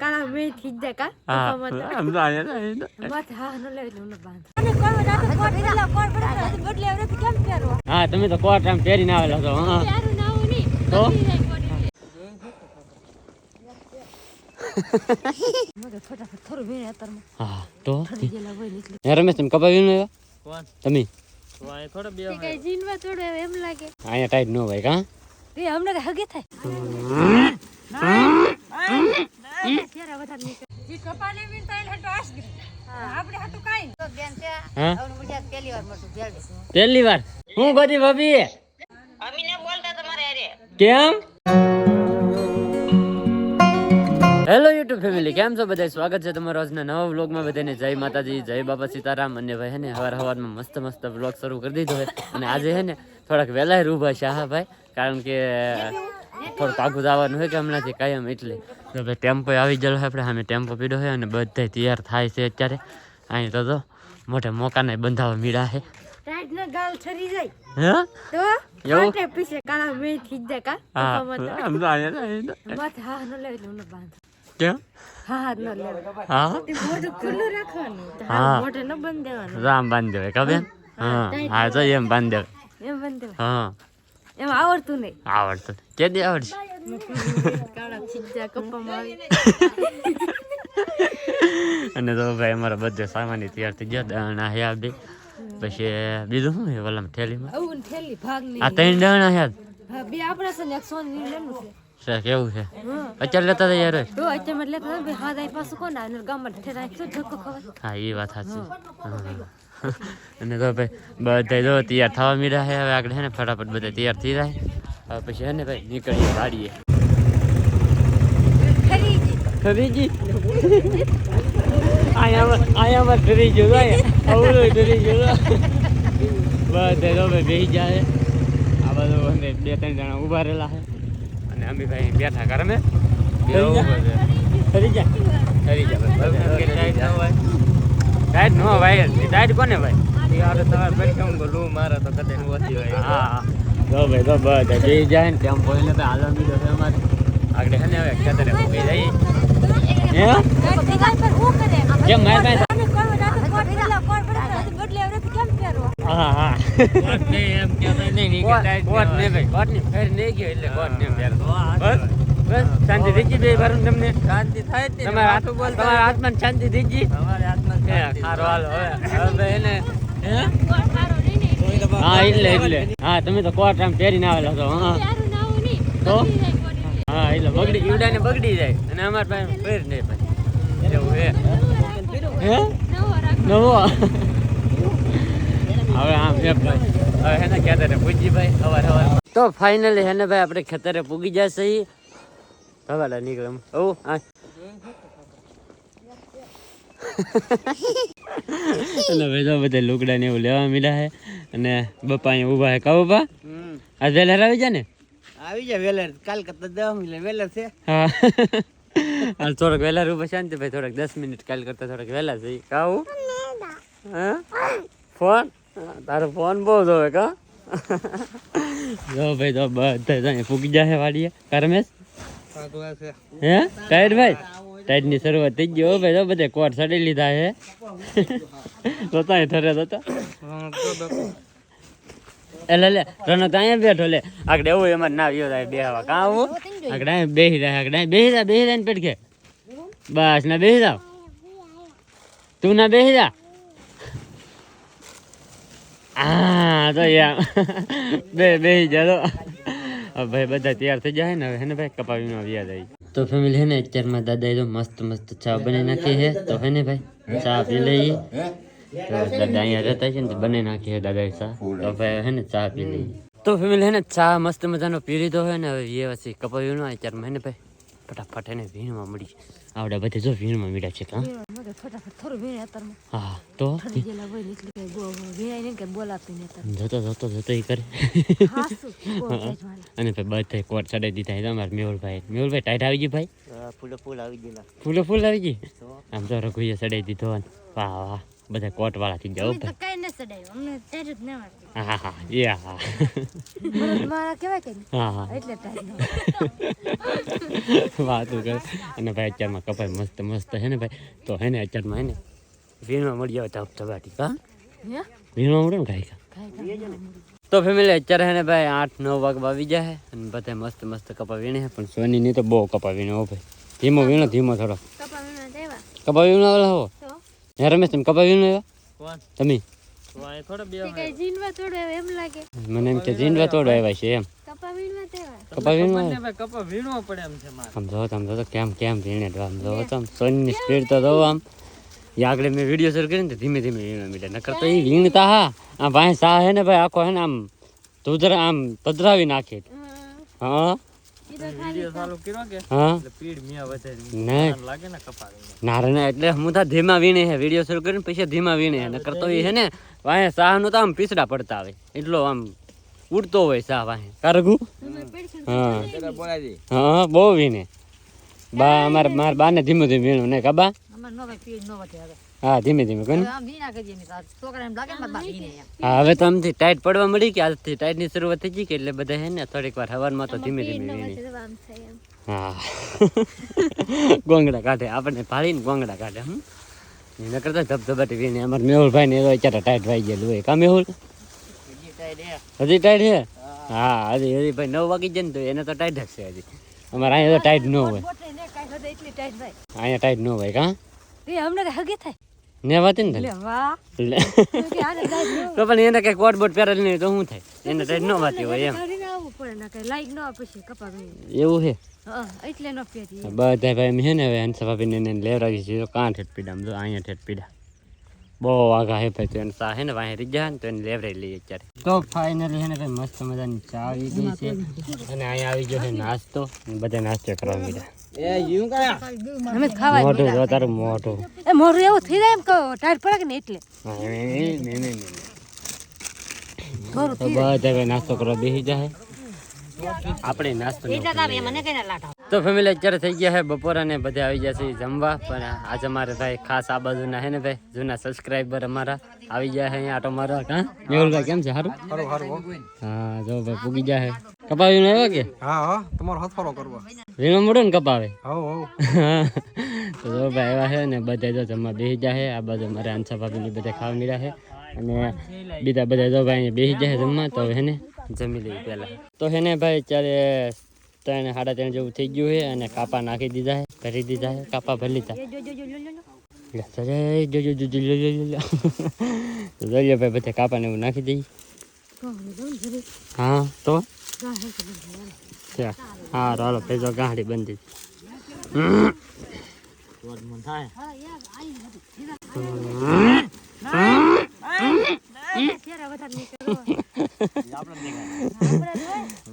કાળા મેં ખીજે કા હા આમ તો આયા મત હા ન લે નું બાંધ હા તમે તો કોટ આમ પહેરીને આવેલા છો હા તો ફટાફટ થોડું વેણ અત્યારમાં હા તો ઠરી ગયેલા હોય એટલે રમેશ તમે કપાવ્યું ને કોણ તમે થોડો બે કે જીનવા થોડો એમ લાગે આયા ટાઈટ નો ભાઈ કા એ હમણે હગે થાય જી કપાલે વિન તાઈલ હટો આસ ગઈ આપણે હટુ કાઈ તો બેન છે આવનું મુજે પહેલી વાર મોટું જેલ પહેલી વાર હું ગોદી ભાભી અમીને બોલતા તમારે અરે કેમ હેલો યુટ્યુબ ફેમિલી કેમ છો બધા સ્વાગત છે તમારો આજના નવા વ્લોગમાં બધાને જય માતાજી જય બાબા સીતારામ અને ભાઈ હે ને હવારમાં મસ્ત વ્લોગ શરૂ કરી દીધો હોય અને આજે હે ને થોડાક વહેલા રૂબા છે હા ભાઈ કારણ કે થોડું પાકું જવાનું હોય કે હમણાંથી કાયમ એટલે તો ભાઈ ટેમ્પો આવી ગયેલો આપણે સામે ટેમ્પો પીડો હોય અને બધા તૈયાર થાય છે અત્યારે અહીં તો મોટે મોકાને બંધાવા મીડા છે ટાઈટ ના ગાલ છરી જાય હે તો કાટે પીછે કાળા મેં ખીજે કા હા આમ તો આયા મત હા ન લે નું બાંધ કેમ હા ન લે હા તે મોઢું ખુલ્લું રાખવાનું હા મોઢે ન બંધ દેવાનું રામ બાંધ દેવાય ખબર હા હા તો એમ બાંધ દેવાય એમ બંધ દેવાય હા એમ આવડતું નહીં આવડતું કે દે આવડશે કાળા ખીજે કપ્પામાં આવી અને તો ભાઈ અમારા બધે સામાન્ય તૈયાર થઈ ગયા દાણા હે બે પછી બીજું શું છે વલમ થેલીમાં આવું થેલી ભાગની આ ત્રણ દાણા હે હા બે આપણા છે ને 100 ની લેનું છે કેવું છે અત્યારે લેતા હતા યાર તો અત્યારે લેતા બે હા દાઈ પાછું કોણ આને ગામમાં ઠેરાય તો ધક્કો ખવાય હા એ વાત સાચી અને તો ભાઈ બધા જો તૈયાર થવા મીડા છે હવે આગળ છે ને ફટાફટ બધા તૈયાર થઈ જાય હવે પછી છે ને ભાઈ નીકળીએ ગાડીએ ખરીજી આયા ડરી ગયો અવળો ડરી ગયો બધા જો ભાઈ બેસી જાય આ બધું બે ત્રણ જણા ઊભા રહેલા છે અને અમે ભાઈ બેઠા કરે મેં ખરી જાય ટાઈટ નો ભાઈ ટાઈટ કોને ભાઈ હા જો ભાઈ તો બધા બેસી જાય ને તેમ બોલીને તો હાલવા મીડો છે અમારે આગળ છે ને હવે ખેતરે ઉભી જઈએ કેમ મારે હા હા એમ બસ શાંતિ થઈ ગઈ બે ભરું તમને શાંતિ થાય તમારા આત્મા શાંતિ થઈ ગઈ સારો હાલો હવે એને હા એટલે હા તમે તો કોટ આમ પહેરીને આવેલા છો હા તો હા એટલે બગડી ઈવડા ને બગડી જાય અને અમારે પાસે ફેર નહીં ભાઈ એવું હે નવો હવે આમ હવે હે ને ખેતરે પૂજી ભાઈ સવાર તો ફાઇનલી હે ને ભાઈ આપણે ખેતરે પૂગી જશે હવાલા નીકળે ઓ હા એટલે ભાઈ તો બધા લુકડા ને એવું લેવા મીડા છે અને બપ્પા અહીંયા ઊભા છે કા બપ્પા આ વેલર આવી જાય ને આવી જાય વેલર કાલ કરતા 10 મિનિટ વેલર છે હા હાલ થોડોક વેલર ઉભા શાંતિ ભાઈ થોડાક 10 મિનિટ કાલ કરતા થોડાક વેલા છે કાવું હા ફોન તારો ફોન બહુ જોવે કા જો ભાઈ તો બધા ફૂગી જાય વાડીએ કરમેશ હે ટાઈટ ભાઈ ટાઈટ ની શરૂઆત થઈ ગઈ હો ભાઈ તો બધે કોટ ચડી લીધા છે જોતા થરે જોતા એટલે લે રણક અહીંયા બેઠો લે આગળ એવું એમાં ના આવ્યો થાય બે હવા કાં આવું આગળ અહીંયા બેસી જાય આગળ બેસી જાય ને પેટકે બસ ના બેસી જાવ તું ના બેસી જા હા તો યાર બેસી જા ભાઈ બધા તૈયાર થઈ જાય ને હવે હે ને ભાઈ કપાવીમાં વ્યા જાય તો ફેમિલી હે ને અત્યારમાં દાદાએ તો મસ્ત ચા બનાવી નાખી છે તો હે ને ભાઈ ચા પી લઈએ તો દાદા અહીંયા રહેતા છે ને બનાવી નાખી છે દાદાએ ચા તો ભાઈ હે ને ચા પી લઈએ તો ફેમિલી હે ને ચા મસ્ત મજાનો પી લીધો હોય ને હવે એ પછી કપાવ્યું ન અત્યારમાં હે ને ભાઈ ફટાફટ એને ભીણમાં મળી આવડે બધે જો ભીણમાં મીડા છે કાં ફટાફટ થોડું વેણ અત્યારમાં હા તો ઠરી ગયેલા હોય એટલે કઈ વેણાય ને કે બોલાતું ને જોતો એ કરે અને ભાઈ બધા કોટ ચડાવી દીધા તમારે મેહુલભાઈ ટાઈટ આવી ગઈ ભાઈ ફૂલ આવી ગયેલા ફૂલ આવી ગઈ આમ તો રઘુએ ચડાવી દીધો વાહ વાહ બધા કોટ વાળા થઈ જાવ અમે તો કાંઈ ન સડાયું અમને ત્યારે જ ના વાગતું. હા હા એ હા મારા કહેવાય કે હા હા એટલે ટાઈમ વાતું કરે. અને ભાઈ અત્યારમાં કપાઈ મસ્ત મસ્ત હે ને ભાઈ તો હે ને અત્યારમાં હે ને વીણવા મળી આવે ધબ ધબાટી કા વીણવા મળે ને ગાય તો ફેમિલી અત્યારે હે ને ભાઈ 8-9 વાગવા આવી જાય અને બધા મસ્ત મસ્ત કપા વીણે પણ સોની ની તો બહુ કપા વીણે હો ભાઈ ધીમો વીણો ધીમો થોડો કપા વીણવા દેવા કપા વીણવા વાળા હો તો હે રમેશ તમે કપા વીણવા આવ્યા કોણ તમે તે કઈ જીનવા તોડે એમ લાગે મને એમ કે જીંડવા તોડો આવ્યા છે એમ કપા વીણવા દેવા કપા વીણવા કપા વીણવો પડે એમ છે મારે આમ જો કેમ કેમ વીણે આમ જો આમ સોનીની સ્પીડ તો જો આમ એ આગળ મેં વિડીયો શરૂ કરીને ધીમે ધીમે વીણવા મીડે નકર તો એ વીણતા હા આ ભાઈ સા હે ને ભાઈ આખો હે ને આમ ધૂધરા આમ પધરાવી નાખે હા વિડિયો ચાલુ કર્યો કે હા એટલે પીડ મિયા વધે નહીં લાગે ને કપા ના રે એટલે હું તો ધીમા વીણે હે વિડીયો શરૂ કરીને પછી ધીમા વીણે હે નકર તો એ હે ને વાહે સાહ નું તો આમ પીસડા પડતા આવે એટલો આમ ઉડતો હોય સાહ વાહે કારગુ હા બોલાય દે હા બહુ વીણે બા મારા બાને ધીમે ધીમે વીણું ને કાબા અમાર નો ભાઈ પીડ નો વધે હવે હા ધીમે ધીમે કોને આમ વીણા કરીએ ને છોકરા એમ લાગે ને મારા બાપ વીણે એમ હા હવે તો આમથી ટાઈટ પડવા મળી કે આજથી ટાઈટની શરૂઆત થઈ ગઈ કે એટલે બધા હે ને થોડીક વાર હવારમાં તો ધીમે ધીમે વીણી હા ગોંગડા કાઢે આપણને ભાળીને ગોંગડા કાઢે ન કરતા ધબધબાટી વીણે અમારે મેહુલભાઈ ને એ અત્યારે ટાઈટ વાઈ ગયેલું હોય કા મેહુલ હજી ટાઈટ છે હા હજી ભાઈ 9 વાગી જાય ને તો એને તો ટાઈટ જ છે હજી અમારે અહીંયા તો ટાઈટ ન હોય બોટે ને કાઈ વધે એટલી ટાઈટ ભાઈ અહીંયા ટાઈટ ન હોય કા એ અમને કઈ હગે થાય ને વાત ને લે વાહ એટલે કે આને ટાઈટ તો પણ એને કઈ કોટ બોટ પહેરેલ નહીં તો શું થાય એને ટાઈટ ન વાતી હોય એમ કરીને આવવું પડે ને કઈ લાઈક ન પછી કપા વીણે એવું છે હા એટલે ન પહેરી બધા ભાઈ એમ છે ને હવે હંસા ભાભીને એને લેવડાવી છે કાં ઠેઠ પીડા આમ જો અહીંયા ઠેઠ પીડા બહુ આગા હે ભાઈ તો એને સા હે ને વાંહે રીજા ને તો એને લેવડાવી લઈએ અત્યારે તો ફાઇનલી હે ને ભાઈ મસ્ત મજાની ચા આવી ગઈ છે અને અહીંયા આવી ગયો છે નાસ્તો બધા નાસ્તો કરવા મીડા એ યુ કયા અમે ખાવા મોઢું જો તારું મોઢું એ મોરું એવું થઈ જાય એમ કહો ટાઈટ પડે કે ને એટલે થોડું તો બધા ભાઈ નાસ્તો કરવા બેસી જાય આપણે નાસ્તો ન કરીએ. મને કઈ ના લાટા તો ફેમિલી અત્યારે થઈ ગયા છે બપોર અને બધા આવી ગયા છે જમવા પણ આજે અમારે ભાઈ ખાસ આ બાજુના હે ને ભાઈ જૂના સબસ્ક્રાઈબર અમારા આવી ગયા છે અહીંયા આટો મારવા કા મેહુલભાઈ કેમ છે સારું હા જો ભાઈ પૂગી ગયા છે કપાવીને આવ્યા કે હા હા તમારો હથવારો કરવા વીણો મોડો ને કપાવે હો હો તો જો ભાઈ આવ્યા છે ને બધા જો જમવા બેસી જાય છે આ બાજુ મારે આંસા ભાભીની બધા ખાવા મળ્યા છે અને બીજા બધા જો ભાઈ બેસી જાય જમવા તો હે ને જમી લઈએ પહેલા તો હે ને ભાઈ અત્યારે 3-3:30 જેવું થઈ ગયું છે અને કાપા નાખી દીધા છે ભરી દીધા છે કાપા ભરી લીધા જોઈએ ભાઈ બધા કાપાને એવું નાખી દઈએ હા તો હા હાલો ભેજો ગાંઠી બંધી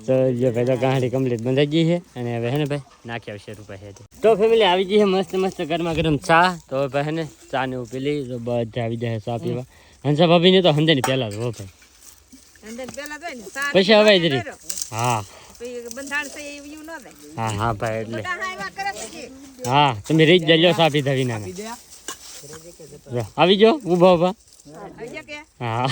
તો ભાઈ તો ગાંઠી કમ્પ્લીટ બંધાઈ ગઈ છે અને હવે હે ને ભાઈ નાખી આવશે રૂપિયા છે તો ફેમિલી આવી ગઈ છે મસ્ત મસ્ત ગરમા ગરમ ચા તો હવે ભાઈ હે ને ચા ને એવું પી તો બધા આવી જાય ચા પીવા હંસા ભાભી ને તો હંધાની પહેલા જ હો ભાઈ પછી હવે જરી હા હા હા ભાઈ એટલે હા તમે રીત જજો ચા પીધા વિના આવી જાઓ ઊભા ઊભા હા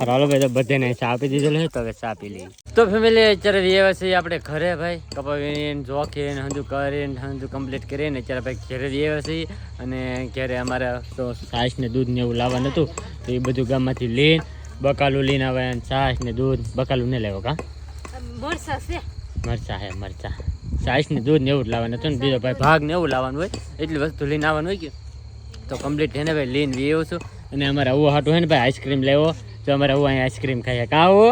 હાલો ભાઈ તો બધાને ચા આપી દીધેલો છે તો હવે ચા પી લઈએ તો ફેમિલી અત્યારે વ્યવસ્થિત આપણે ઘરે ભાઈ કપાવીને જોખીને હંધું કરીને હંધું કમ્પ્લીટ કરીને અત્યારે ભાઈ ઘરે વ્યવસ્થિત અને ઘરે અમારે તો છાશ ને દૂધ ને એવું લાવવાનું હતું તો એ બધું ગામમાંથી લઈને બકાલું લઈને આવે અને છાશ ને દૂધ બકાલું નહીં લેવો કા મરચા હે મરચા છાશ ને દૂધ ને એવું જ લાવવાનું હતું ને બીજો ભાઈ ભાગ ને એવું લાવવાનું હોય એટલી વસ્તુ લઈને આવવાનું હોય કે તો કમ્પ્લીટ છે ને ભાઈ લઈને વ્યવ છું અને અમારે આવું હાટું હોય ને ભાઈ આઈસ્ક્રીમ લેવો તો અમારે આવું અહીંયા આઈસ્ક્રીમ ખાઈએ કાં આવો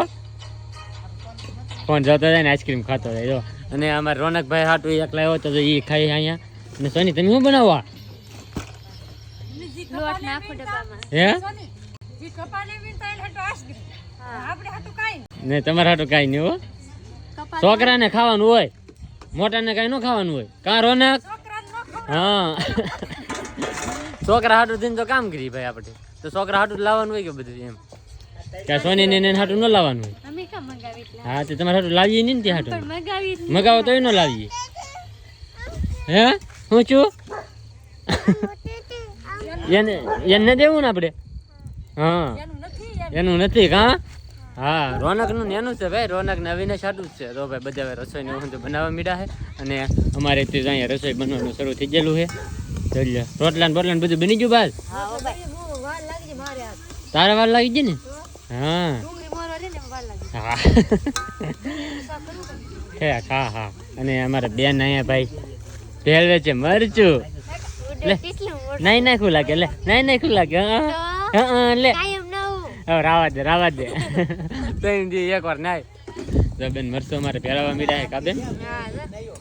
ફોન જતો જાય ને આઈસ્ક્રીમ ખાતો જાય જો અને અમારે રોનકભાઈ હાટું એકલા આવ્યો તો એ ખાઈ અહીંયા અને સોની તમે શું બનાવવા હે ને તમારે હાટું કાંઈ નહીં હો છોકરાને ખાવાનું હોય મોટાને કાંઈ ન ખાવાનું હોય કાં રોનક હા છોકરા હાટું થઈને તો કામ કરી ભાઈ આપણે તો છોકરા હાટું લાવવાનું હોય કે બધું એમ ત્યાં સોની ને હાટું ન લાવવાનું હોય હા તો તમારે હાટું લાવીએ નહીં ને ત્યાં હાટું મગાવો તો ન લાવીએ હે હું છું એને દેવું ને આપણે હા એનું નથી એમ. એનું નથી કા હા રોનકનું ને એનું છે ભાઈ રોનક ને અવિનાશ આટલું જ છે તો ભાઈ બધા હવે રસોઈને એવું બધું બનાવવા મીડા છે અને અમારે તે અહીંયા રસોઈ બનવાનું શરૂ થઈ ગયેલું છે જોઈ લે રોટલા ને બોટલા ને બધું બની ગયું બાદ હા હો ભાઈ હું વાર લાગી છે મારે આ તારે વાર લાગી ગઈ ને હા ડુંગળી મોરવા દે ને એમ વાર લાગી હા શાક કરવું પડે. હે હા હા અને અમારે બેન અહીંયા ભાઈ ભેળવે છે મરચું લે નાઈ નાખું લાગે લે નાઈ નાખું લાગે હા લે હવે રાવા દે તો એમ એક વાર નાય તો બેન મરચું અમારે ભેળવવા મીડા છે કા બેન હા જો.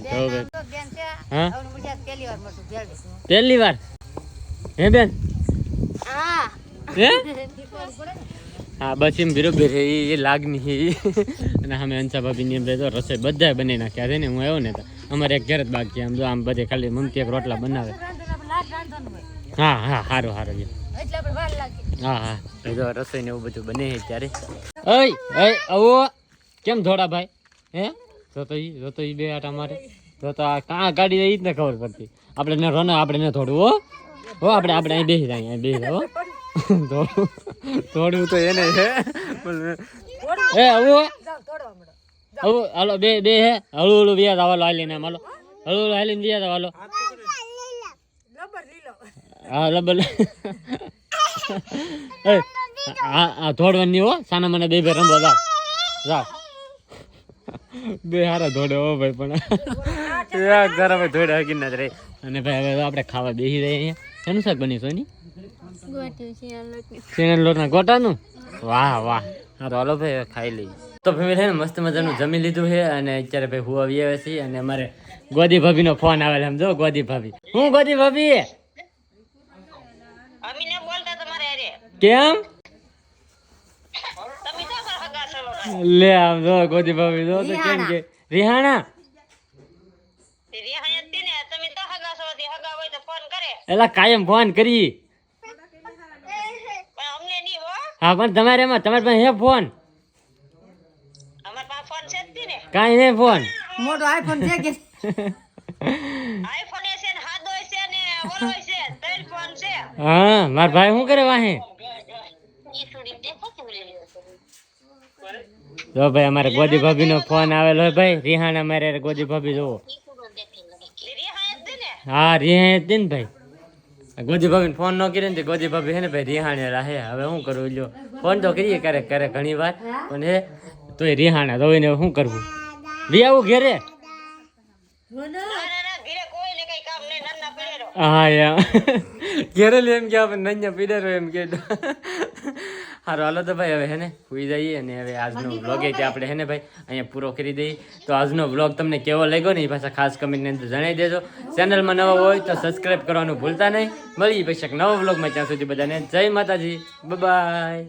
તો બેન તો બેન છે હા? હવે મુજે પહેલી વાર મરચું ભેળવે. પહેલી વાર હે બેન હા હે શીખવાડવું પડે ને. હા બસ એમ બરોબર છે એ લાગણી અને અમે અંશા ભાભીની એમ તો રસોઈ બધા બનાવી નાખ્યા છે ને હું આવ્યો ને તો અમારે એક ઘર જ બાકી આમ જો આમ બધે ખાલી મમતી એક રોટલા બનાવે રાંધણ આપણે લાટ રાંધવાનું હોય હા હા સારું સારું એટલે આપણે વાર લાગે. હા હા તો જો રસોઈ ને એવું બધું બને છે ત્યારે ઓય ઓય આવો કેમ થોડા ભાઈ હે જો તો ઈ બે આટા મારે જો તો આ કાં ગાડી જાય ઈ જ ને ખબર પડતી આપણે ને રોને આપણે ને થોડું હો આપણે અહીં બેસી જાય અહીં બેસી હો થોડું તો એને છે એ આવો જાવ તોડવા મળો. આવો હાલો બે હે હળું વ્યાજ આવાલો હાલીને આમ હાલો હળું હાલીને વ્યાજ આવાલો લબર લીલો. હા લબર હા થોડવાની હો સાના મને બે રમવા જાવ બે હારા ધોડે હો ભાઈ પણ ઘર હવે ધોડે હકી ના જ રહી અને ભાઈ હવે આપણે ખાવા બેસી રહીએ અહીંયા એનું શાક બની સોની શેંગણ લોટના ગોટાનું વાહ વાહ હા તો હાલો ભાઈ ખાઈ લઈએ તો ફેમિલી છે ને મસ્ત મજાનું જમી લીધું છે અને અત્યારે ભાઈ હું આવી આવ્યા છીએ અને અમારે ગોદી ભાભીનો ફોન આવેલો સમજો ગોદી ભાભી હું ગોદી ભાભી કેમ લે આમ જો ગોદી ભાભી જો તો કેમ કે રિહાણા એલા કાયમ ફોન કરી હા પણ તમારે એમાં તમારે પાસે હે ફોન કાંઈ નહીં ફોન મોટો આઈફોન છે કે હા મારા ભાઈ શું કરે વાહે જો ભાઈ અમારે ગોદી ભાભી નો ફોન આવેલો હોય ભાઈ રિહાણા મારે ગોદી ભાભી જોવો હા રિહાણ જ ને ભાઈ ગોદી ભાભી ફોન ન કરે ને તો ગોદી ભાભી હે ને ભાઈ રિહાણે રહે હવે શું કરવું લ્યો ફોન તો કરીએ ક્યારેક ક્યારેક ઘણી વાર પણ હે તોય રિહાણા તો હોય ને શું કરવું રી આવું ઘેરે હા યાર ઘેરે લે એમ કે આપણે નઅહીંયા પીડેરો એમ કે સારું હાલો તો ભાઈ હવે હે ને સુઈ જઈએ અને હવે આજનો વ્લોગ એ આપણે હે ને ભાઈ અહીંયા પૂરો કરી દઈએ તો આજનો વ્લોગ તમને કેવો લાગ્યો ને એ પાછા ખાસ કમેન્ટની અંદર જણાવી દેજો ચેનલમાં નવો હોય તો સબસ્ક્રાઈબ કરવાનું ભૂલતા નહીં મળીએ પછી એક નવો વ્લોગમાં ત્યાં સુધી બધાને જય માતાજી બાય.